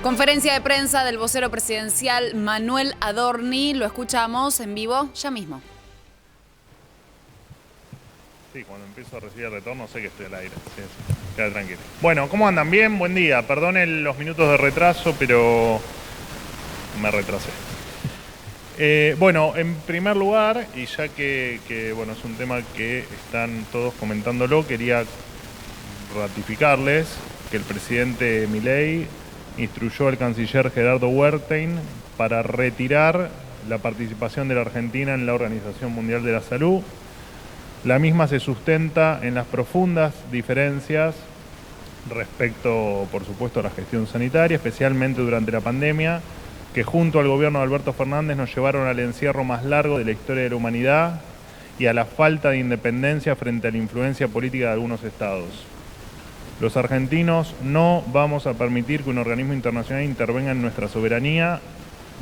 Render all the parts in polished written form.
Conferencia de prensa del vocero presidencial Manuel Adorni. Lo escuchamos en vivo ya mismo. Sí, cuando empiezo a recibir el retorno sé que estoy al aire. Sí, sí. Queda tranquilo. Bueno, ¿cómo andan? Bien, buen día. Perdonen los minutos de retraso, pero me retrasé. Bueno, en primer lugar, y ya que bueno, es un tema que están todos comentándolo, quería ratificarles que el presidente Milei instruyó al canciller Gerardo Wertheim para retirar la participación de la Argentina en la Organización Mundial de la Salud. La misma se sustenta en las profundas diferencias respecto, por supuesto, a la gestión sanitaria, especialmente durante la pandemia, que junto al gobierno de Alberto Fernández nos llevaron al encierro más largo de la historia de la humanidad y a la falta de independencia frente a la influencia política de algunos estados. Los argentinos no vamos a permitir que un organismo internacional intervenga en nuestra soberanía,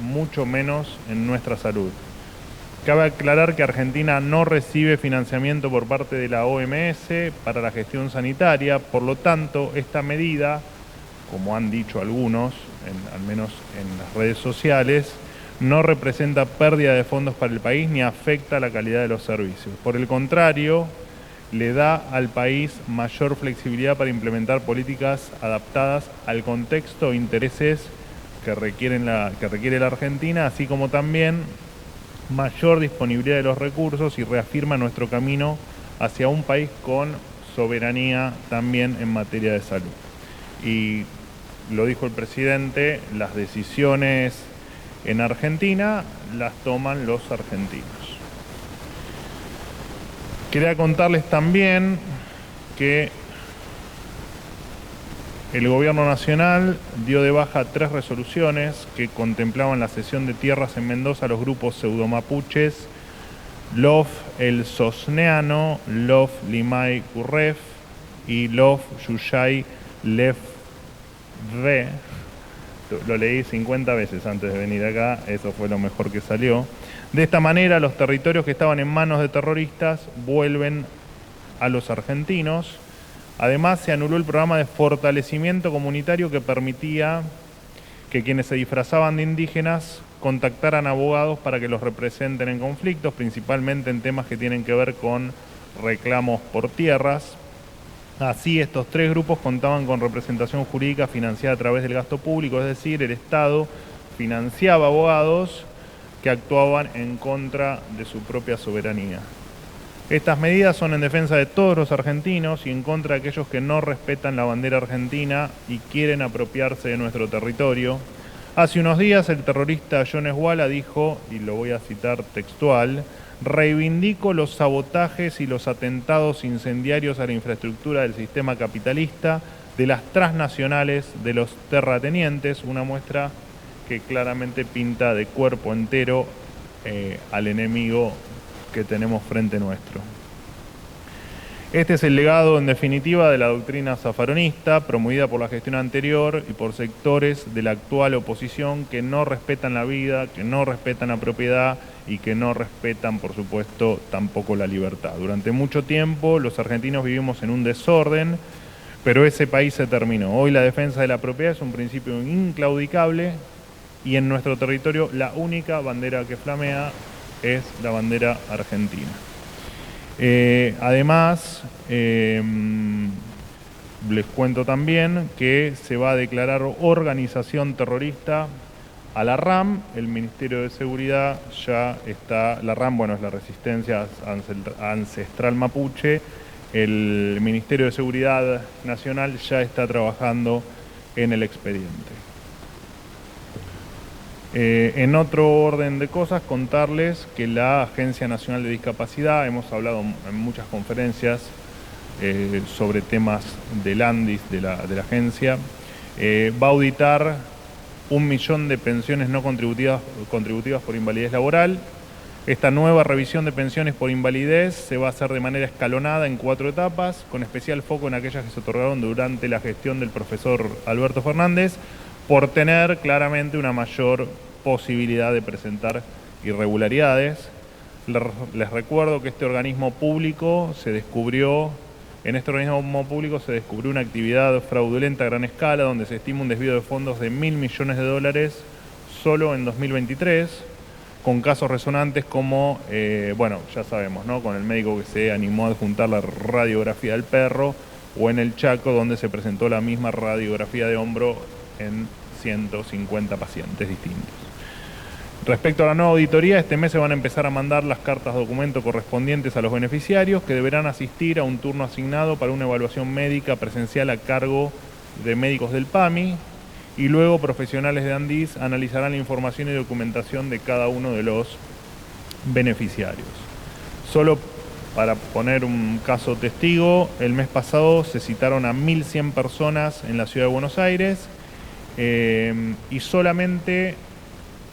mucho menos en nuestra salud. Cabe aclarar que Argentina no recibe financiamiento por parte de la OMS para la gestión sanitaria, por lo tanto, esta medida, como han dicho algunos, al menos en las redes sociales, no representa pérdida de fondos para el país ni afecta la calidad de los servicios. Por el contrario, le da al país mayor flexibilidad para implementar políticas adaptadas al contexto e intereses que requiere la Argentina, así como también mayor disponibilidad de los recursos y reafirma nuestro camino hacia un país con soberanía también en materia de salud. Y lo dijo el presidente, las decisiones en Argentina las toman los argentinos. Quería contarles también que el gobierno nacional dio de baja 3 resoluciones que contemplaban la cesión de tierras en Mendoza a los grupos pseudomapuches Lof El Sosneano, Lof Limay Curref y Lof Yuyay Lef Re. Lo leí 50 veces antes de venir acá, eso fue lo mejor que salió. De esta manera, los territorios que estaban en manos de terroristas vuelven a los argentinos. Además, se anuló el programa de fortalecimiento comunitario que permitía que quienes se disfrazaban de indígenas contactaran abogados para que los representen en conflictos, principalmente en temas que tienen que ver con reclamos por tierras. Así, estos 3 grupos contaban con representación jurídica financiada a través del gasto público, es decir, el Estado financiaba abogados que actuaban en contra de su propia soberanía. Estas medidas son en defensa de todos los argentinos y en contra de aquellos que no respetan la bandera argentina y quieren apropiarse de nuestro territorio. Hace unos días el terrorista John Esguala dijo, y lo voy a citar textual: reivindico los sabotajes y los atentados incendiarios a la infraestructura del sistema capitalista, de las transnacionales, de los terratenientes, una muestra que claramente pinta de cuerpo entero al enemigo que tenemos frente nuestro. Este es el legado, en definitiva, de la doctrina zafaronista, promovida por la gestión anterior y por sectores de la actual oposición que no respetan la vida, que no respetan la propiedad y que no respetan, por supuesto, tampoco la libertad. Durante mucho tiempo los argentinos vivimos en un desorden, pero ese país se terminó. Hoy la defensa de la propiedad es un principio inclaudicable y en nuestro territorio la única bandera que flamea es la bandera argentina. Además, les cuento también que se va a declarar organización terrorista a la RAM. El Ministerio de Seguridad ya está, la RAM, bueno, es la Resistencia Ancestral Mapuche. El Ministerio de Seguridad Nacional ya está trabajando en el expediente. En otro orden de cosas, contarles que la Agencia Nacional de Discapacidad, hemos hablado en muchas conferencias sobre temas del ANDIS de la agencia, va a auditar 1 millón de pensiones no contributivas por invalidez laboral. Esta nueva revisión de pensiones por invalidez se va a hacer de manera escalonada en 4 etapas, con especial foco en aquellas que se otorgaron durante la gestión del profesor Alberto Fernández, por tener claramente una mayor posibilidad de presentar irregularidades. Les recuerdo que este organismo público se descubrió En este organismo público se descubrió una actividad fraudulenta a gran escala, donde se estima un desvío de fondos de $1.000 millones solo en 2023, con casos resonantes como, bueno, ya sabemos, ¿no? Con el médico que se animó a adjuntar la radiografía del perro, o en el Chaco, donde se presentó la misma radiografía de hombro en 150 pacientes distintos. Respecto a la nueva auditoría, este mes se van a empezar a mandar las cartas documento correspondientes a los beneficiarios, que deberán asistir a un turno asignado para una evaluación médica presencial a cargo de médicos del PAMI, y luego profesionales de Andis analizarán la información y documentación de cada uno de los beneficiarios. Solo para poner un caso testigo, el mes pasado se citaron a 1.100 personas en la ciudad de Buenos Aires, y solamente,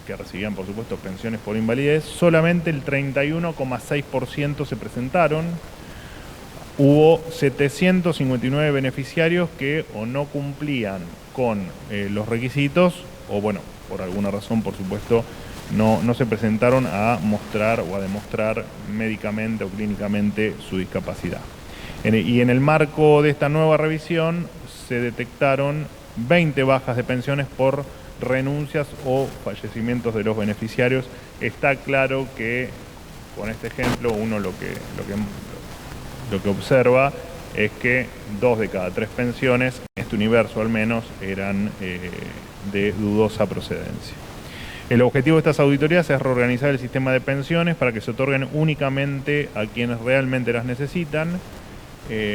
que recibían por supuesto pensiones por invalidez, solamente el 31,6% se presentaron. Hubo 759 beneficiarios que o no cumplían con los requisitos, o bueno, por alguna razón por supuesto no se presentaron a mostrar o a demostrar médicamente o clínicamente su discapacidad. Y en el marco de esta nueva revisión se detectaron 20 bajas de pensiones por renuncias o fallecimientos de los beneficiarios. Está claro que con este ejemplo uno lo que observa es que 2 de cada 3 pensiones, en este universo al menos, eran de dudosa procedencia. El objetivo de estas auditorías es reorganizar el sistema de pensiones para que se otorguen únicamente a quienes realmente las necesitan,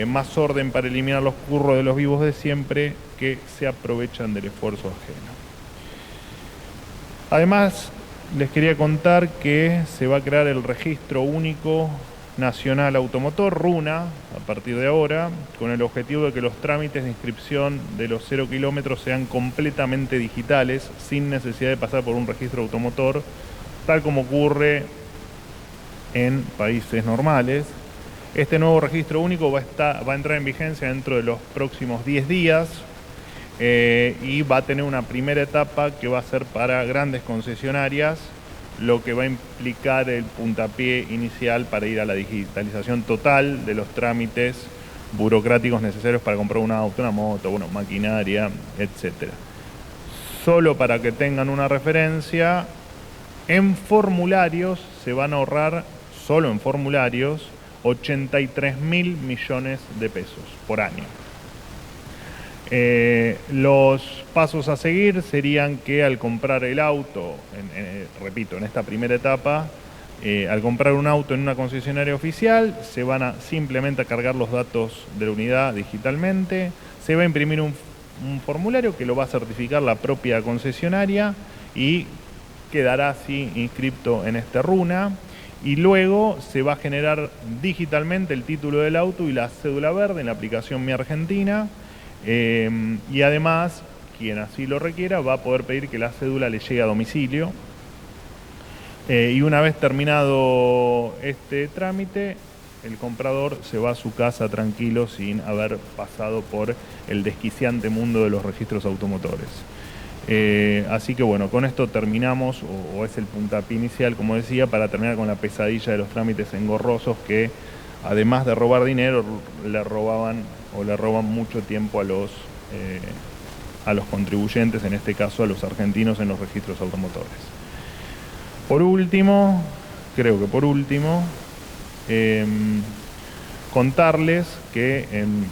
más orden para eliminar los curros de los vivos de siempre que se aprovechan del esfuerzo ajeno. Además, les quería contar que se va a crear el Registro Único Nacional Automotor, RUNA, a partir de ahora, con el objetivo de que los trámites de inscripción de los 0 kilómetros sean completamente digitales, sin necesidad de pasar por un registro automotor, tal como ocurre en países normales. Este nuevo registro único va a entrar en vigencia dentro de los próximos 10 días, y va a tener una primera etapa que va a ser para grandes concesionarias, lo que va a implicar el puntapié inicial para ir a la digitalización total de los trámites burocráticos necesarios para comprar un auto, una moto, bueno, maquinaria, etc. Solo para que tengan una referencia, en formularios se van a ahorrar, solo en formularios, 83.000 millones de pesos por año. Los pasos a seguir serían que al comprar el auto, repito, en esta primera etapa, al comprar un auto en una concesionaria oficial, se van a simplemente cargar los datos de la unidad digitalmente, se va a imprimir un formulario que lo va a certificar la propia concesionaria y quedará así inscripto en este RUNA, y luego se va a generar digitalmente el título del auto y la cédula verde en la aplicación Mi Argentina. Y además, quien así lo requiera va a poder pedir que la cédula le llegue a domicilio. Y una vez terminado este trámite, el comprador se va a su casa tranquilo sin haber pasado por el desquiciante mundo de los registros automotores. Así que bueno, con esto terminamos, o es el puntapié inicial, como decía, para terminar con la pesadilla de los trámites engorrosos que, además de robar dinero, le roban mucho tiempo a los contribuyentes, en este caso a los argentinos en los registros automotores. Por último, contarles que en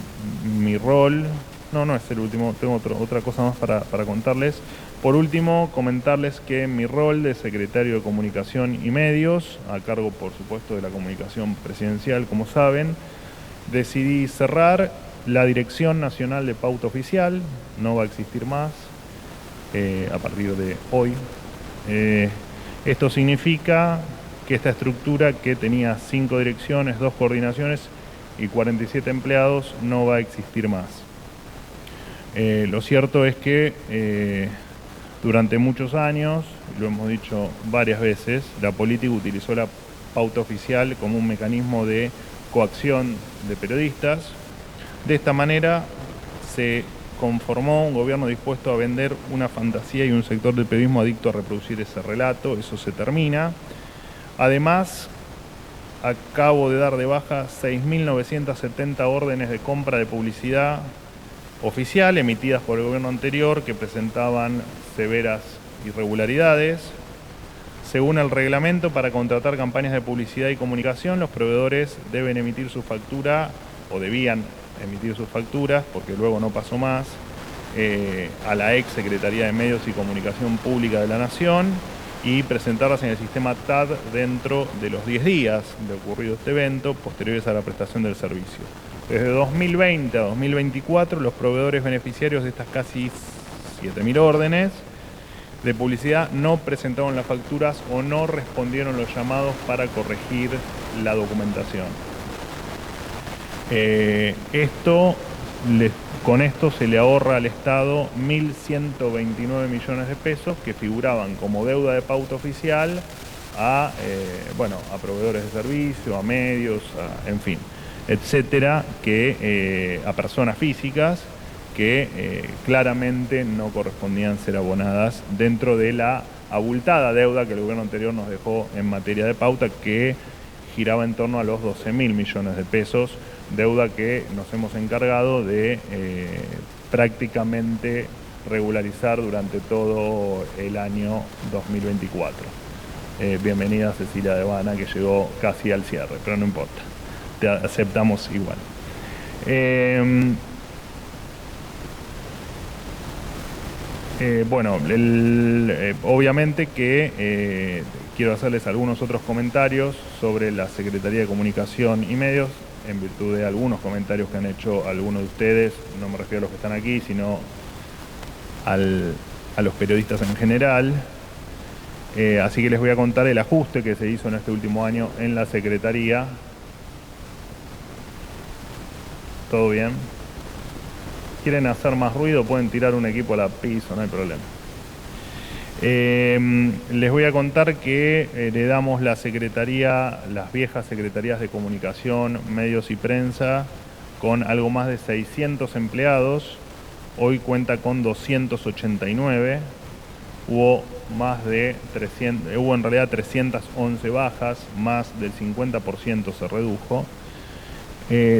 mi rol, no es el último, tengo otra cosa más para contarles. Por último, comentarles que en mi rol de secretario de Comunicación y Medios, a cargo por supuesto de la comunicación presidencial, como saben, decidí cerrar la Dirección Nacional de Pauta Oficial, no va a existir más a partir de hoy. Esto significa que esta estructura, que tenía 5 direcciones, 2 coordinaciones y 47 empleados, no va a existir más. Lo cierto es que durante muchos años, lo hemos dicho varias veces, la política utilizó la pauta oficial como un mecanismo de coacción de periodistas. De esta manera se conformó un gobierno dispuesto a vender una fantasía y un sector del periodismo adicto a reproducir ese relato. Eso se termina. Además, acabo de dar de baja 6.970 órdenes de compra de publicidad oficial emitidas por el gobierno anterior que presentaban severas irregularidades. Según el reglamento, para contratar campañas de publicidad y comunicación, los proveedores deben emitir su factura, o debían emitir sus facturas, porque luego no pasó más, a la ex Secretaría de Medios y Comunicación Pública de la Nación y presentarlas en el sistema TAD dentro de los 10 días de ocurrido este evento, posteriores a la prestación del servicio. Desde 2020 a 2024, los proveedores beneficiarios de estas casi 7.000 órdenes de publicidad no presentaron las facturas o no respondieron los llamados para corregir la documentación. Con esto se le ahorra al Estado 1.129 millones de pesos que figuraban como deuda de pauta oficial a proveedores de servicio, a medios, en fin, etcétera, a personas físicas que claramente no correspondían ser abonadas dentro de la abultada deuda que el gobierno anterior nos dejó en materia de pauta, que giraba en torno a los 12.000 millones de pesos, deuda que nos hemos encargado de prácticamente regularizar durante todo el año 2024. Bienvenida Cecilia Devana, que llegó casi al cierre, pero no importa, te aceptamos igual. Obviamente que quiero hacerles algunos otros comentarios sobre la Secretaría de Comunicación y Medios, en virtud de algunos comentarios que han hecho algunos de ustedes. No me refiero a los que están aquí, sino a los periodistas en general. Así que les voy a contar el ajuste que se hizo en este último año en la Secretaría. ¿Todo bien? ¿Quieren hacer más ruido? Pueden tirar un equipo al piso, no hay problema. Les voy a contar que heredamos la Secretaría, las viejas Secretarías de Comunicación, Medios y Prensa, con algo más de 600 empleados. Hoy cuenta con 289. Hubo en realidad 311 bajas, más del 50% se redujo.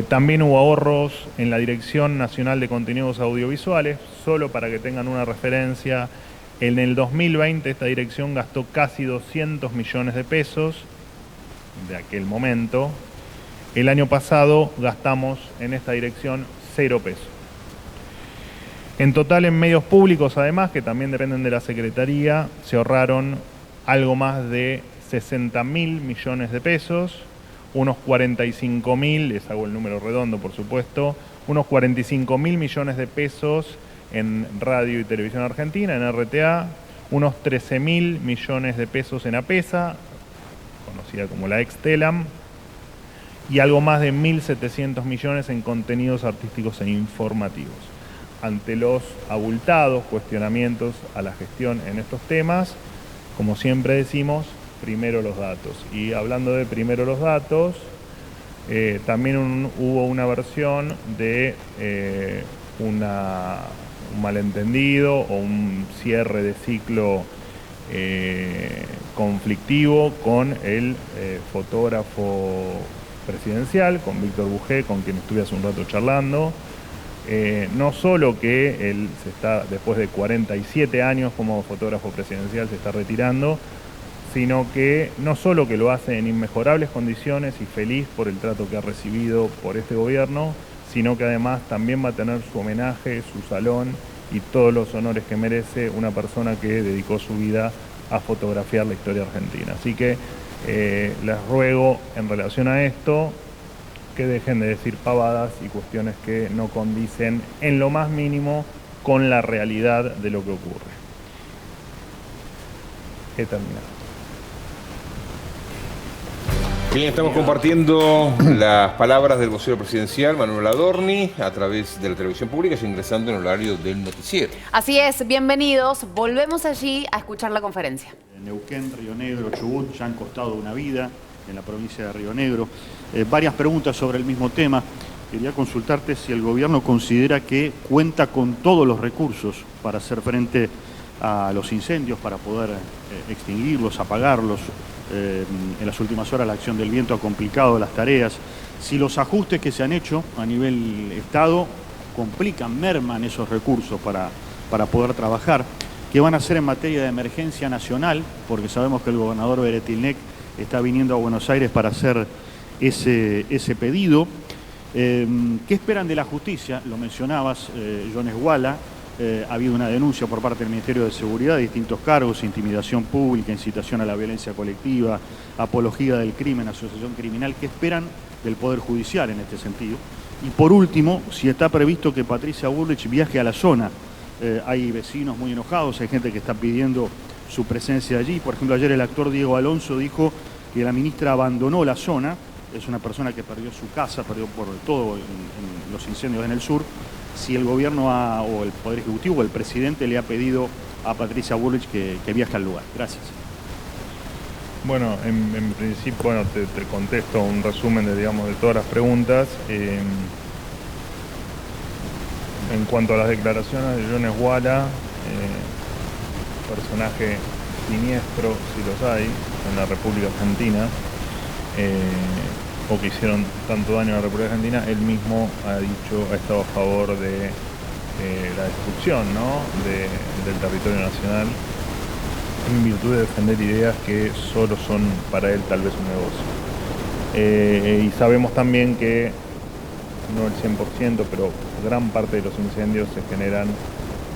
También hubo ahorros en la Dirección Nacional de Contenidos Audiovisuales. Solo para que tengan una referencia, en el 2020 esta dirección gastó casi 200 millones de pesos de aquel momento. El año pasado gastamos en esta dirección 0 pesos. En total, en medios públicos, además, que también dependen de la Secretaría, se ahorraron algo más de 60.000 millones de pesos. Unos 45.000, les hago el número redondo por supuesto, unos 45.000 millones de pesos en Radio y Televisión Argentina, en RTA, unos 13.000 millones de pesos en APESA, conocida como la ex-Telam, y algo más de 1.700 millones en contenidos artísticos e informativos. Ante los abultados cuestionamientos a la gestión en estos temas, como siempre decimos, primero los datos. Y hablando de primero los datos, también hubo una versión de un malentendido o un cierre de ciclo conflictivo con el fotógrafo presidencial, con Víctor Bujé, con quien estuve hace un rato charlando. No solo que él después de 47 años como fotógrafo presidencial, se está retirando, sino que no solo que lo hace en inmejorables condiciones y feliz por el trato que ha recibido por este gobierno, sino que además también va a tener su homenaje, su salón y todos los honores que merece una persona que dedicó su vida a fotografiar la historia argentina. Así que les ruego en relación a esto que dejen de decir pavadas y cuestiones que no condicen en lo más mínimo con la realidad de lo que ocurre. He terminado. Bien, estamos compartiendo las palabras del vocero presidencial, Manuel Adorni, a través de la televisión pública, y ingresando en el horario del noticiero. Así es, bienvenidos. Volvemos allí a escuchar la conferencia. Neuquén, Río Negro, Chubut ya han costado una vida en la provincia de Río Negro. Varias preguntas sobre el mismo tema. Quería consultarte si el gobierno considera que cuenta con todos los recursos para hacer frente a los incendios, para poder extinguirlos, apagarlos. En las últimas horas la acción del viento ha complicado las tareas. Si los ajustes que se han hecho a nivel Estado complican, merman esos recursos para poder trabajar, ¿qué van a hacer en materia de emergencia nacional? Porque sabemos que el gobernador Beretilnec está viniendo a Buenos Aires para hacer ese pedido. ¿Qué esperan de la justicia? Lo mencionabas, John Esguala. Ha habido una denuncia por parte del Ministerio de Seguridad de distintos cargos: intimidación pública, incitación a la violencia colectiva, apología del crimen, asociación criminal. ¿Qué esperan del Poder Judicial en este sentido? Y por último, si está previsto que Patricia Bullrich viaje a la zona. Hay vecinos muy enojados, hay gente que está pidiendo su presencia allí. Por ejemplo, ayer el actor Diego Alonso dijo que la ministra abandonó la zona. Es una persona que perdió su casa, perdió por todo en los incendios en el sur. Si el gobierno o el Poder Ejecutivo o el presidente le ha pedido a Patricia Bullrich que viaje al lugar. Gracias. Bueno, en principio, bueno, te contesto un resumen de todas las preguntas. En cuanto a las declaraciones de John Esguala, personaje siniestro, si los hay, en la República Argentina, o que hicieron tanto daño a la República Argentina, él mismo ha estado a favor de la destrucción, ¿no?, del territorio nacional, en virtud de defender ideas que solo son para él tal vez un negocio. Y sabemos también que, no el 100%, pero gran parte de los incendios se generan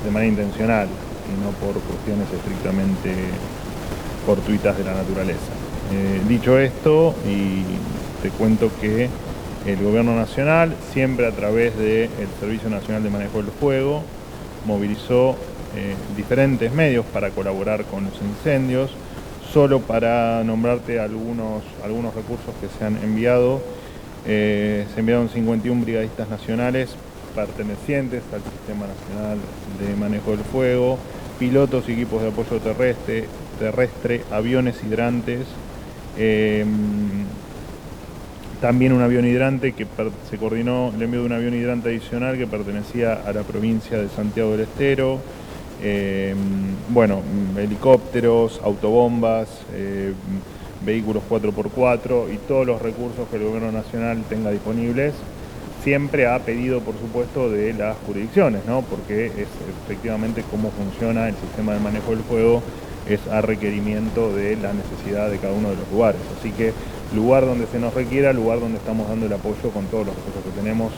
de manera intencional y no por cuestiones estrictamente fortuitas de la naturaleza. Dicho esto, y te cuento que el Gobierno Nacional, siempre a través del Servicio Nacional de Manejo del Fuego, movilizó diferentes medios para colaborar con los incendios. Solo para nombrarte algunos recursos que se han enviado, se enviaron 51 brigadistas nacionales pertenecientes al Sistema Nacional de Manejo del Fuego, pilotos y equipos de apoyo terrestre, aviones hidrantes, también un avión hidrante que se coordinó el envío de un avión hidrante adicional que pertenecía a la provincia de Santiago del Estero, helicópteros, autobombas, vehículos 4x4 y todos los recursos que el Gobierno Nacional tenga disponibles, siempre a pedido, por supuesto, de las jurisdicciones, ¿no?, porque es efectivamente cómo funciona el sistema de manejo del fuego, es a requerimiento de la necesidad de cada uno de los lugares. Así que lugar donde se nos requiera, lugar donde estamos dando el apoyo con todos los recursos que tenemos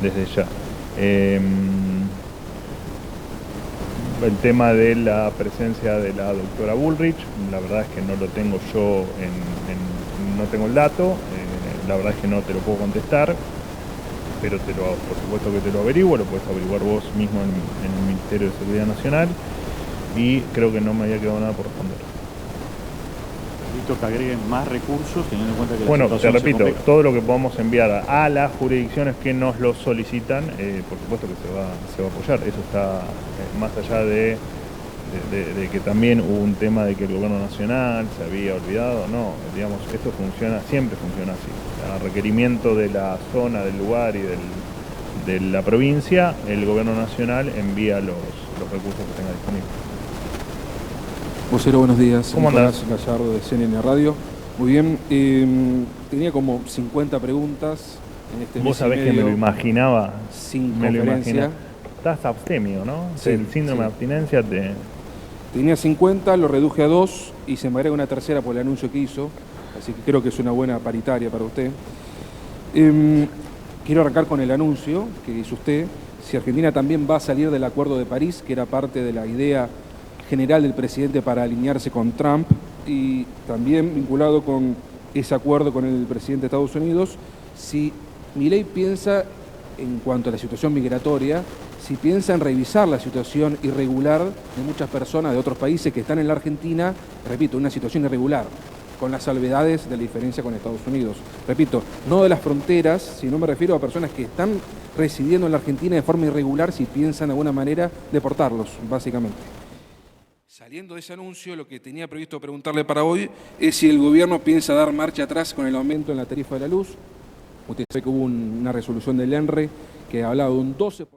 desde ya. El tema de la presencia de la doctora Bullrich, la verdad es que no lo tengo yo, no tengo el dato, la verdad es que no te lo puedo contestar, pero por supuesto que te lo averiguo, lo puedes averiguar vos mismo en el Ministerio de Seguridad Nacional, y creo que no me había quedado nada por responder. Necesito que agreguen más recursos, teniendo en cuenta que bueno, la te situación repito, se complica. todo lo que podamos enviar a las jurisdicciones que nos lo solicitan, por supuesto que se va a apoyar. Eso está más allá de que también hubo un tema de que el Gobierno Nacional se había olvidado. No, digamos, esto siempre funciona así. A requerimiento de la zona, del lugar y de la provincia, el Gobierno Nacional envía los recursos que tenga disponibles. Vocero, buenos días. ¿Cómo andás? Nicolás Gallardo, de CNN Radio. Muy bien. Tenía como 50 preguntas en este mes. Vos sabés y que medio, me lo imaginaba. sin Me lo conferencia. imaginaba. Estás abstemio, ¿no? Sí, El síndrome de sí. abstinencia Tenía 50, lo reduje a 2 y se me agrega una tercera por el anuncio que hizo. Así que creo que es una buena paritaria para usted. Quiero arrancar con el anuncio que hizo usted. Si Argentina también va a salir del Acuerdo de París, que era parte de la idea general del presidente para alinearse con Trump, y también vinculado con ese acuerdo con el presidente de Estados Unidos, si Milei piensa, en cuanto a la situación migratoria, si piensa en revisar la situación irregular de muchas personas de otros países que están en la Argentina, repito, una situación irregular, con las salvedades de la diferencia con Estados Unidos. Repito, no de las fronteras, sino me refiero a personas que están residiendo en la Argentina de forma irregular, si piensan de alguna manera deportarlos, básicamente. Saliendo de ese anuncio, lo que tenía previsto preguntarle para hoy es si el gobierno piensa dar marcha atrás con el aumento en la tarifa de la luz. Usted sabe que hubo una resolución del ENRE que hablaba de un 12%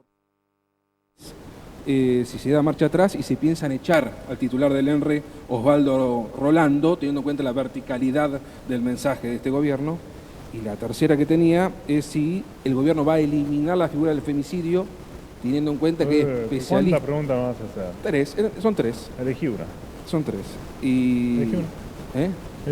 si se da marcha atrás y se piensan echar al titular del ENRE, Osvaldo Rolando, teniendo en cuenta la verticalidad del mensaje de este gobierno. Y la tercera que tenía es si el gobierno va a eliminar la figura del femicidio, teniendo en cuenta que es especialista. ¿Cuántas preguntas me vas a hacer? Son tres. Elegí una. Son tres. Y. Elegí una.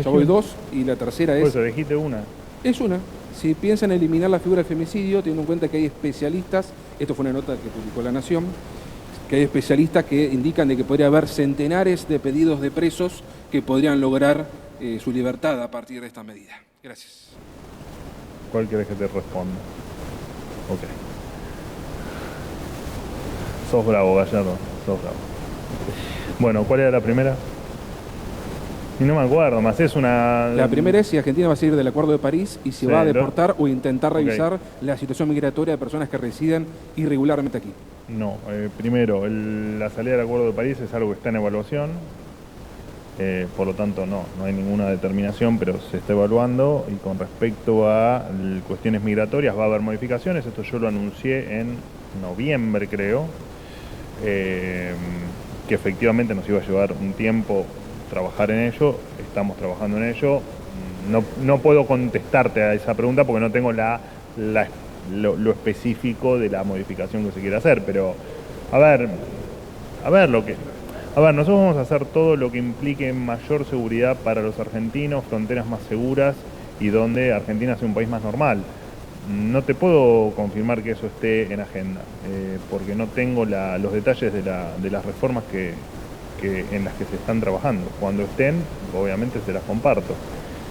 Ya voy dos y la tercera es. Pues elegiste una. Es una. Si piensan eliminar la figura del femicidio, teniendo en cuenta que hay especialistas, esto fue una nota que publicó La Nación, que hay especialistas que indican de que podría haber centenares de pedidos de presos que podrían lograr su libertad a partir de esta medida. Gracias. ¿Cuál querés que te responda? Ok. Sos bravo, Gallardo. Sos bravo. Bueno, ¿cuál era la primera? Y no me acuerdo, más es una... La primera es si Argentina va a salir del Acuerdo de París y si Sí, va a ¿no? deportar o intentar revisar Ok. la situación migratoria de personas que residen irregularmente aquí. No, primero, la salida del Acuerdo de París es algo que está en evaluación. Por lo tanto, no hay ninguna determinación, pero se está evaluando. Y con respecto a cuestiones migratorias, va a haber modificaciones. Esto yo lo anuncié en noviembre, creo, que efectivamente nos iba a llevar un tiempo trabajar en ello. Estamos trabajando en ello. No puedo contestarte a esa pregunta porque no tengo lo específico de la modificación que se quiere hacer, pero a ver, nosotros vamos a hacer todo lo que implique mayor seguridad para los argentinos, fronteras más seguras y donde Argentina sea un país más normal. No te puedo confirmar que eso esté en agenda, porque no tengo los detalles de las reformas en las que se están trabajando. Cuando estén, obviamente se las comparto.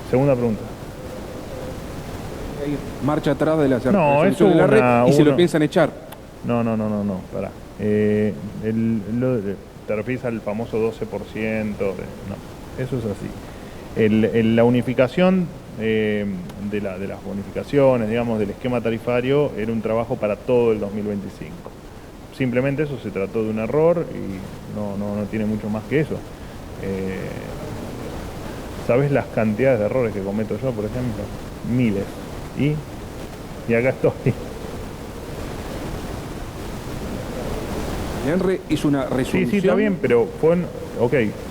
Segunda pregunta. Hay marcha atrás de la No, resolución de la red y se lo piensan echar. No, pará. Te refieres al famoso 12%. No, eso es así. La unificación de las bonificaciones, digamos, del esquema tarifario, era un trabajo para todo el 2025. Simplemente eso se trató de un error y no tiene mucho más que eso. ¿Sabes las cantidades de errores que cometo yo, por ejemplo? Miles. Y acá estoy. ENRE hizo una resolución. Sí, está bien, pero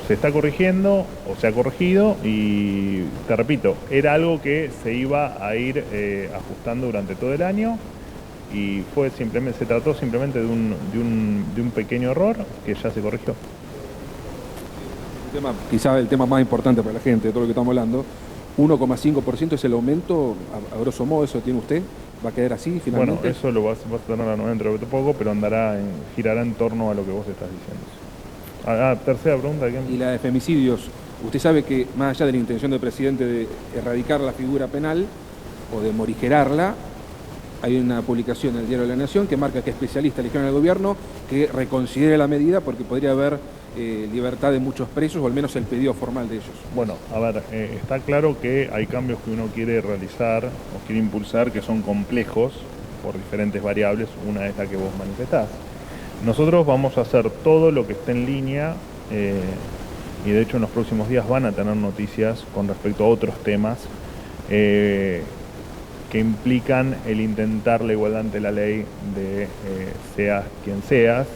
se está corrigiendo o se ha corregido y te repito, era algo que se iba a ir ajustando durante todo el año y se trató simplemente de un pequeño error que ya se corrigió. Quizás el tema más importante para la gente de todo lo que estamos hablando, 1,5% es el aumento, a grosso modo, eso tiene usted. ¿Va a quedar así finalmente? Bueno, eso lo vas a tener dentro de poco, pero girará en torno a lo que vos estás diciendo. Tercera pregunta. Y la de femicidios. Usted sabe que más allá de la intención del presidente de erradicar la figura penal o de morigerarla, hay una publicación en el Diario de la Nación que marca que especialistas eligieron al gobierno que reconsidere la medida porque podría haber libertad de muchos presos, o al menos el pedido formal de ellos. Bueno, a ver, está claro que hay cambios que uno quiere realizar o quiere impulsar que son complejos por diferentes variables, una es la que vos manifestás. Nosotros vamos a hacer todo lo que esté en línea y de hecho en los próximos días van a tener noticias con respecto a otros temas que implican el intentar la igualdad ante la ley de seas quien seas,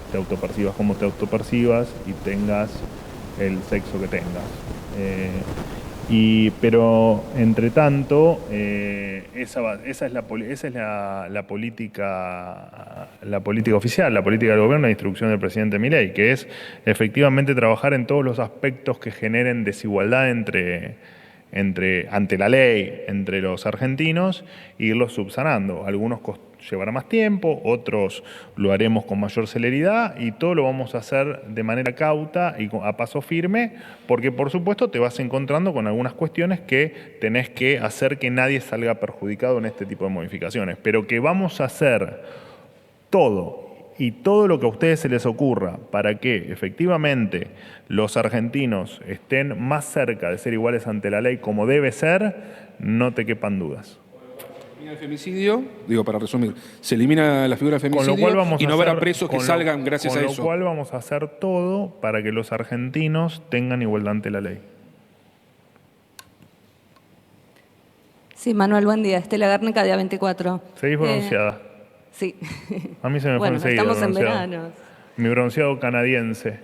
te autopercibas como te autopercibas y tengas el sexo que tengas. Pero entre tanto, esa es la política oficial, la política del gobierno de instrucción del presidente Milei, que es efectivamente trabajar en todos los aspectos que generen desigualdad ante la ley entre los argentinos e irlos subsanando. Algunos llevará más tiempo, otros lo haremos con mayor celeridad y todo lo vamos a hacer de manera cauta y a paso firme, porque por supuesto te vas encontrando con algunas cuestiones que tenés que hacer que nadie salga perjudicado en este tipo de modificaciones, pero que vamos a hacer todo lo que a ustedes se les ocurra para que efectivamente los argentinos estén más cerca de ser iguales ante la ley como debe ser, no te quepan dudas. El femicidio, para resumir, se elimina la figura del Con femicidio lo cual y no habrá presos que salgan gracias a eso. Con lo cual vamos a hacer todo para que los argentinos tengan igualdad ante la ley. Sí, Manuel, buen día. Estela Guernica, día 24. ¿Seguís pronunciada? Sí. A mí se me fue enseguida. Estamos en pronunciado. verano. Mi bronceado canadiense.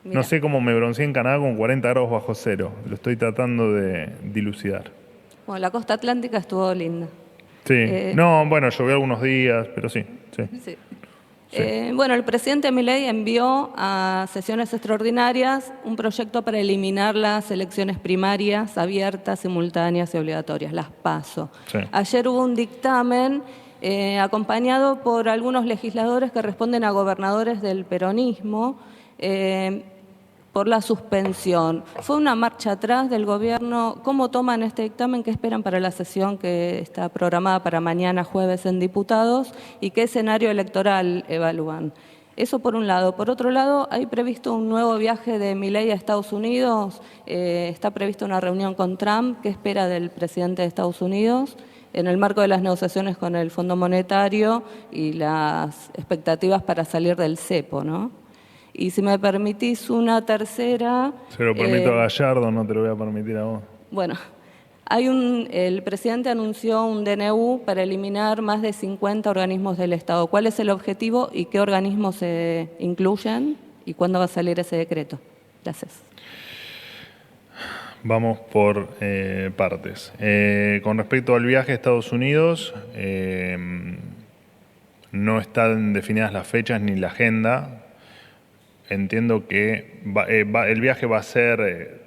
Mira. No sé cómo me bronceé en Canadá con 40 grados bajo cero. Lo estoy tratando de dilucidar. Bueno, la costa atlántica estuvo linda. Sí. No, bueno, llovió algunos días, pero sí. Sí. Sí. Bueno, el presidente Milei envió a sesiones extraordinarias un proyecto para eliminar las elecciones primarias abiertas, simultáneas y obligatorias, las PASO. Sí. Ayer hubo un dictamen acompañado por algunos legisladores que responden a gobernadores del peronismo por la suspensión. Fue una marcha atrás del gobierno. ¿Cómo toman este dictamen? ¿Qué esperan para la sesión que está programada para mañana jueves en diputados? ¿Y qué escenario electoral evalúan? Eso por un lado. Por otro lado, hay previsto un nuevo viaje de Milei a Estados Unidos. Está prevista una reunión con Trump. ¿Qué espera del presidente de Estados Unidos en el marco de las negociaciones con el Fondo Monetario y las expectativas para salir del cepo, ¿no? Y si me permitís una tercera... Se lo permito a Gallardo, no te lo voy a permitir a vos. Bueno, el presidente anunció un DNU para eliminar más de 50 organismos del Estado. ¿Cuál es el objetivo y qué organismos se incluyen? ¿Y cuándo va a salir ese decreto? Gracias. Vamos por partes. Con respecto al viaje a Estados Unidos, no están definidas las fechas ni la agenda. Entiendo que el viaje va a ser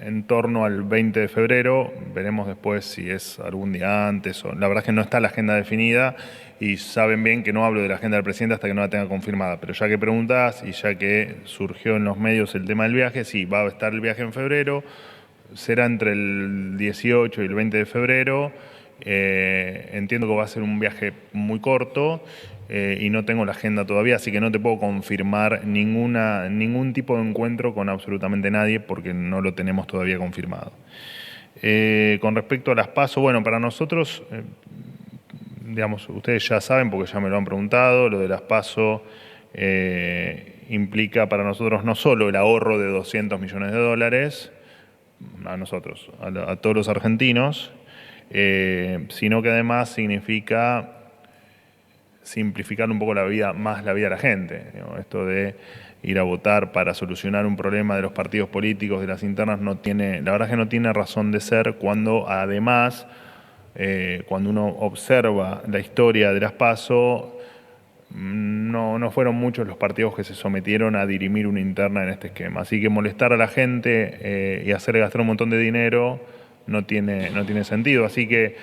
en torno al 20 de febrero. Veremos después si es algún día antes. La verdad es que no está la agenda definida y saben bien que no hablo de la agenda del presidente hasta que no la tenga confirmada. Pero ya que preguntás y ya que surgió en los medios el tema del viaje, sí, va a estar el viaje en febrero. Será entre el 18 y el 20 de febrero. Entiendo que va a ser un viaje muy corto. Y no tengo la agenda todavía, así que no te puedo confirmar ningún tipo de encuentro con absolutamente nadie porque no lo tenemos todavía confirmado. Con respecto a las PASO, bueno, para nosotros, digamos, ustedes ya saben porque ya me lo han preguntado, lo de las PASO implica para nosotros no solo el ahorro de $200 millones, a nosotros, a todos los argentinos, sino que además significa simplificar un poco la vida de la gente. Esto de ir a votar para solucionar un problema de los partidos políticos, de las internas, la verdad es que no tiene razón de ser cuando además, cuando uno observa la historia de las PASO, no fueron muchos los partidos que se sometieron a dirimir una interna en este esquema. Así que molestar a la gente y hacerle gastar un montón de dinero no tiene sentido. Así que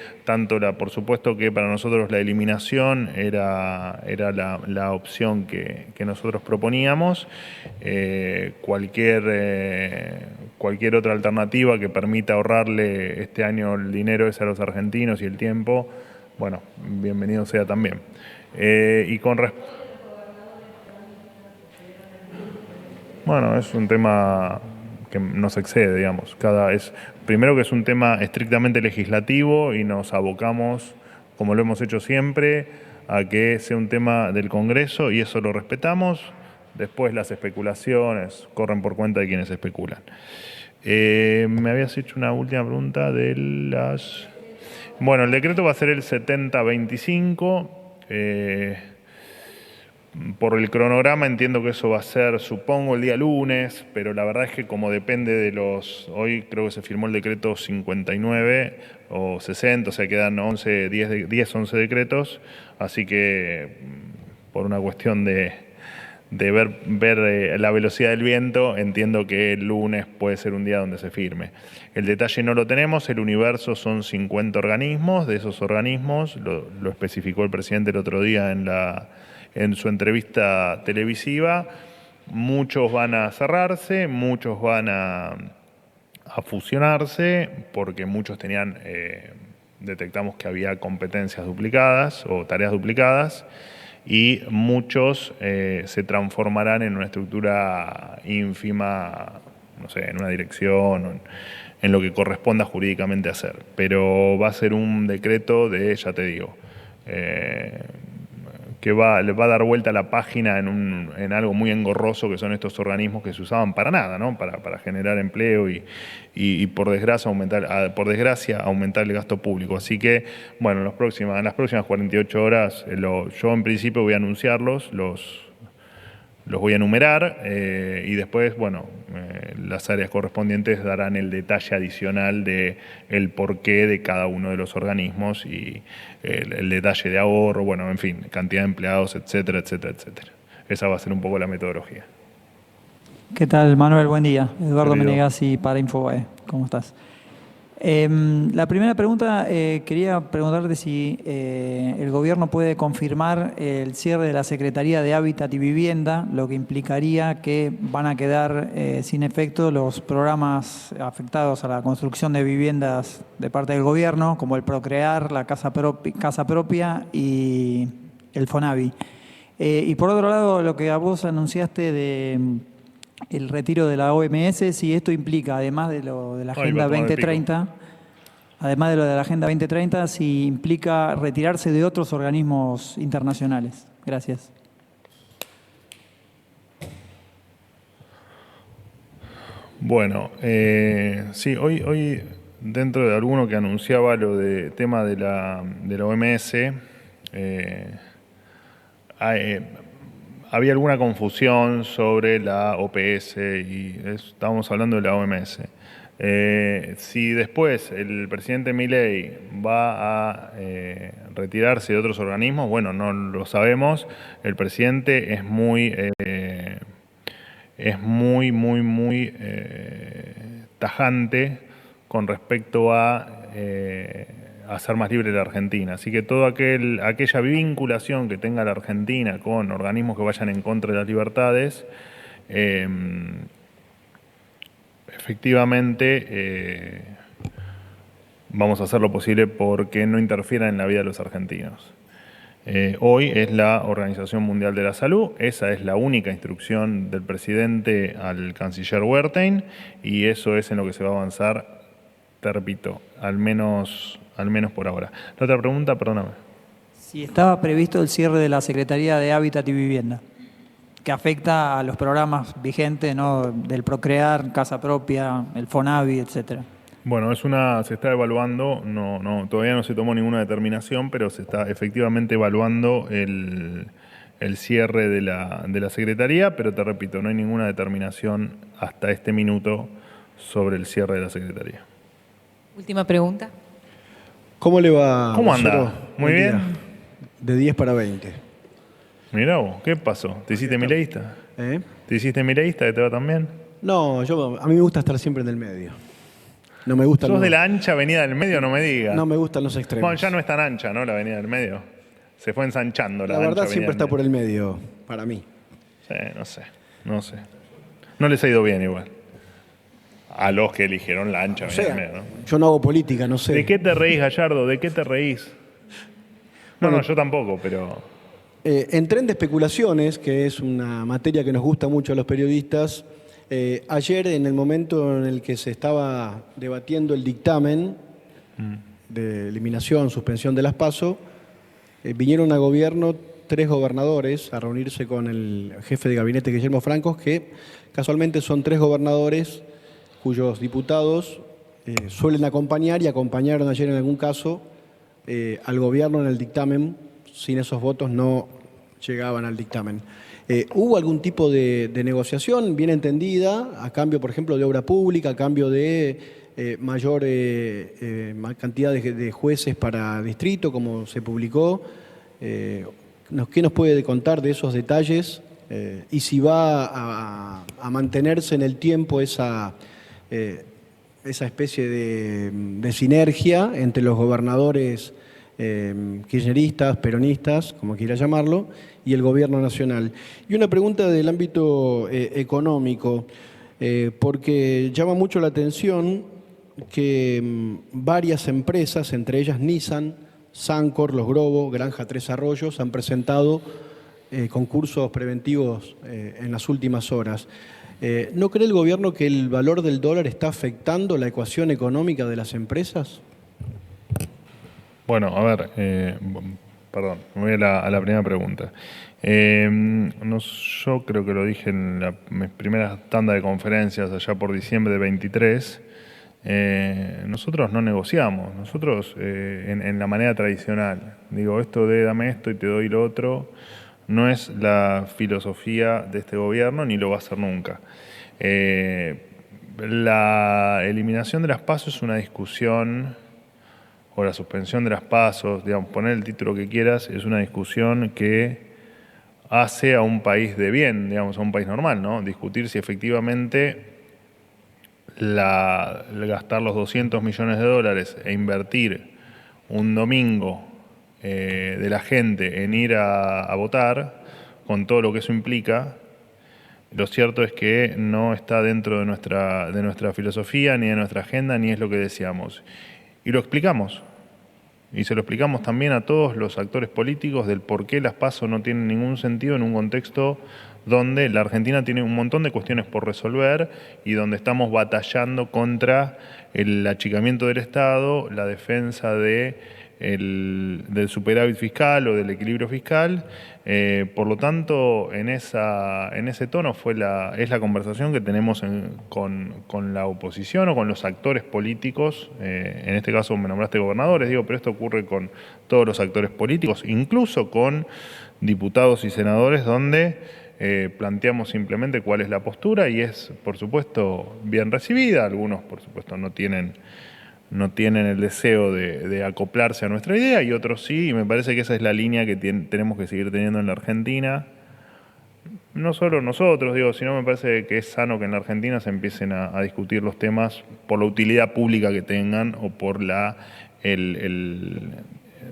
por supuesto que para nosotros la eliminación era la opción que nosotros proponíamos. Cualquier otra alternativa que permita ahorrarle este año el dinero ese a los argentinos y el tiempo, bueno, bienvenido sea también. Bueno, es un tema que nos excede, digamos. Primero que es un tema estrictamente legislativo y nos abocamos, como lo hemos hecho siempre, a que sea un tema del Congreso y eso lo respetamos. Después las especulaciones corren por cuenta de quienes especulan. Me habías hecho una última pregunta de las... Bueno, el decreto va a ser el 7025. Por el cronograma entiendo que eso va a ser, supongo, el día lunes, pero la verdad es que como depende de hoy creo que se firmó el decreto 59 o 60, o sea quedan 11 decretos, así que por una cuestión de ver la velocidad del viento, entiendo que el lunes puede ser un día donde se firme. El detalle no lo tenemos, el universo son 50 organismos, de esos organismos, lo especificó el presidente el otro día en su entrevista televisiva, muchos van a cerrarse, muchos van a fusionarse, porque muchos detectamos que había competencias duplicadas o tareas duplicadas, y muchos se transformarán en una estructura ínfima, no sé, en una dirección, en lo que corresponda jurídicamente hacer. Pero va a ser un decreto ya te digo, que le va a dar vuelta a la página en algo muy engorroso que son estos organismos que se usaban para nada, ¿no? Para generar empleo y por desgracia aumentar el gasto público. Así que, bueno, en las próximas 48 horas, yo en principio voy a anunciarlos, los voy a enumerar y después, bueno, las áreas correspondientes darán el detalle adicional de el porqué de cada uno de los organismos y el detalle de ahorro, bueno, en fin, cantidad de empleados, etcétera, etcétera, etcétera. Esa va a ser un poco la metodología. ¿Qué tal, Manuel? Buen día. Eduardo Querido. Menegazzi para Infobae. ¿Cómo estás? La primera pregunta, quería preguntarte si el gobierno puede confirmar el cierre de la Secretaría de Hábitat y Vivienda, lo que implicaría que van a quedar sin efecto los programas afectados a la construcción de viviendas de parte del gobierno, como el Procrear, la Casa Propia y el Fonavi. Y por otro lado, lo que a vos anunciaste de el retiro de la OMS, si esto implica, además de lo de la Agenda 2030, además de lo de la Agenda 2030, si implica retirarse de otros organismos internacionales. Gracias. Bueno, sí, hoy dentro de alguno que anunciaba lo de tema de la OMS, había alguna confusión sobre la OPS y estábamos hablando de la OMS. Si después el presidente Milei va a retirarse de otros organismos, bueno, no lo sabemos. El presidente es muy tajante con respecto a hacer más libre la Argentina. Así que toda aquella vinculación que tenga la Argentina con organismos que vayan en contra de las libertades, efectivamente vamos a hacer lo posible porque no interfiera en la vida de los argentinos. Hoy es la Organización Mundial de la Salud, esa es la única instrucción del presidente al canciller Wertheim y eso es en lo que se va a avanzar, te repito, al menos por ahora. La otra pregunta, perdóname. Si estaba previsto el cierre de la Secretaría de Hábitat y Vivienda, que afecta a los programas vigentes, ¿no? Del Procrear, Casa Propia, el Fonavi, etcétera. Bueno, se está evaluando, todavía no se tomó ninguna determinación, pero se está efectivamente evaluando el cierre de la Secretaría, pero te repito, no hay ninguna determinación hasta este minuto sobre el cierre de la Secretaría. Última pregunta. ¿Cómo le va? ¿Cómo anda? Vocero? Muy Buen bien. día. De 10 para 20. Mirá vos, ¿qué pasó? ¿Te hiciste mileísta? ¿Te hiciste mileísta que te va tan bien? No, a mí me gusta estar siempre en el medio. No me gusta. ¿Sos de la ancha avenida del medio? No me digas. No me gustan los extremos. Bueno, ya no es tan ancha, ¿no? La avenida del medio. Se fue ensanchando la verdad ancha siempre avenida está por el medio, para mí. Sí, no sé. No les ha ido bien igual. A los que eligieron la ancha avenida del medio, ¿no? Yo no hago política, no sé. ¿De qué te reís, Gallardo? ¿De qué te reís? No, yo tampoco, pero... En tren de especulaciones, que es una materia que nos gusta mucho a los periodistas, ayer en el momento en el que se estaba debatiendo el dictamen de eliminación, suspensión de las PASO, vinieron a gobierno 3 gobernadores a reunirse con el jefe de gabinete Guillermo Francos, que casualmente son 3 gobernadores cuyos diputados suelen acompañar y acompañaron ayer en algún caso al gobierno en el dictamen. Sin esos votos no llegaban al dictamen. ¿Hubo algún tipo de negociación bien entendida a cambio, por ejemplo, de obra pública, a cambio de mayor cantidad de jueces para distrito, como se publicó? ¿Qué nos puede contar de esos detalles? Y si va a mantenerse en el tiempo esa especie de sinergia entre los gobernadores kirchneristas, peronistas, como quiera llamarlo, y el gobierno nacional. Y una pregunta del ámbito económico, porque llama mucho la atención que varias empresas, entre ellas Nissan, Sancor, Los Grobo, Granja Tres Arroyos, han presentado concursos preventivos en las últimas horas. ¿No cree el gobierno que el valor del dólar está afectando la ecuación económica de las empresas? Bueno, a ver, perdón, me voy a la primera pregunta. Yo creo que lo dije en la primera tanda de conferencias allá por diciembre de 23. Nosotros no negociamos, nosotros en la manera tradicional. Digo, esto de dame esto y te doy lo otro, no es la filosofía de este gobierno ni lo va a ser nunca. La eliminación de las PASO es una discusión, o la suspensión de las PASO, digamos, poner el título que quieras, es una discusión que hace a un país de bien, digamos, a un país normal, ¿no? Discutir si efectivamente gastar los 200 millones de dólares e invertir un domingo de la gente en ir a votar, con todo lo que eso implica, lo cierto es que no está dentro de nuestra filosofía, ni de nuestra agenda, ni es lo que deseamos. Y lo explicamos. Y se lo explicamos también a todos los actores políticos del por qué las PASO no tienen ningún sentido en un contexto donde la Argentina tiene un montón de cuestiones por resolver y donde estamos batallando contra el achicamiento del Estado, la defensa del superávit fiscal o del equilibrio fiscal. Por lo tanto, en ese tono es la conversación que tenemos con la oposición o con los actores políticos. En este caso me nombraste gobernadores, pero esto ocurre con todos los actores políticos, incluso con diputados y senadores, donde planteamos simplemente cuál es la postura y es, por supuesto, bien recibida. Algunos, por supuesto, no tienen el deseo de acoplarse a nuestra idea y otros sí, y me parece que esa es la línea que tenemos que seguir teniendo en la Argentina. No solo nosotros, sino me parece que es sano que en la Argentina se empiecen a discutir los temas por la utilidad pública que tengan o por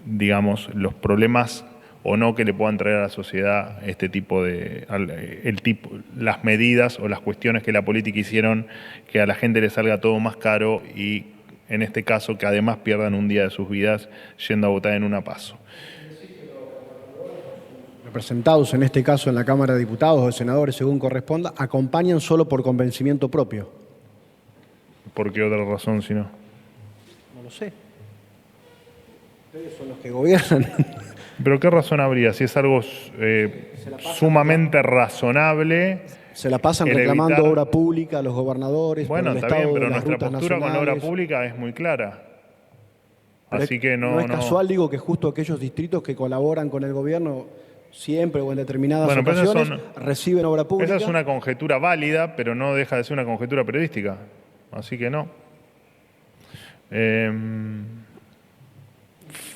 digamos, los problemas o no que le puedan traer a la sociedad las medidas o las cuestiones que la política hicieron que a la gente le salga todo más caro y en este caso que además pierdan un día de sus vidas yendo a votar en una PASO. Representados en este caso en la Cámara de Diputados o de Senadores, según corresponda, acompañan solo por convencimiento propio. ¿Por qué otra razón si no? No lo sé. Ustedes son los que gobiernan. ¿Pero qué razón habría? Si es algo sumamente razonable. Se la pasan reclamando obra pública a los gobernadores. Bueno, por el está bien, estado pero de las nuestra rutas postura con la obra nacionales. pública es muy clara. Pero Así que no es casual, digo, que justo aquellos distritos que colaboran con el gobierno siempre o en determinadas ocasiones reciben obra pública. Esa es una conjetura válida, pero no deja de ser una conjetura periodística. Así que no.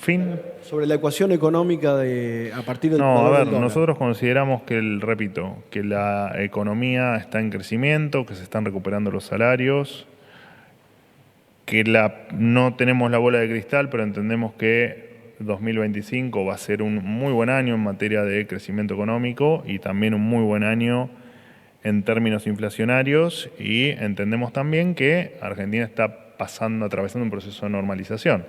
Fin. Sobre la ecuación económica a partir del No, valor a del ver, dólar. nosotros consideramos que que la economía está en crecimiento, que se están recuperando los salarios, que no tenemos la bola de cristal, pero entendemos que 2025 va a ser un muy buen año en materia de crecimiento económico y también un muy buen año en términos inflacionarios, y entendemos también que Argentina está atravesando un proceso de normalización.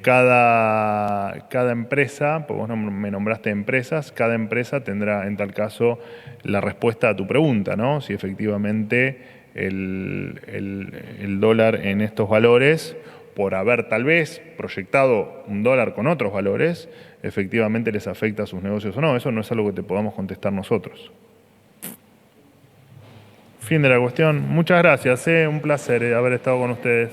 Cada empresa, porque vos me nombraste empresas, cada empresa tendrá en tal caso la respuesta a tu pregunta, ¿no? Si efectivamente el dólar en estos valores, por haber tal vez proyectado un dólar con otros valores, efectivamente les afecta a sus negocios o no. Eso no es algo que te podamos contestar nosotros. Fin de la cuestión. Muchas gracias, un placer haber estado con ustedes.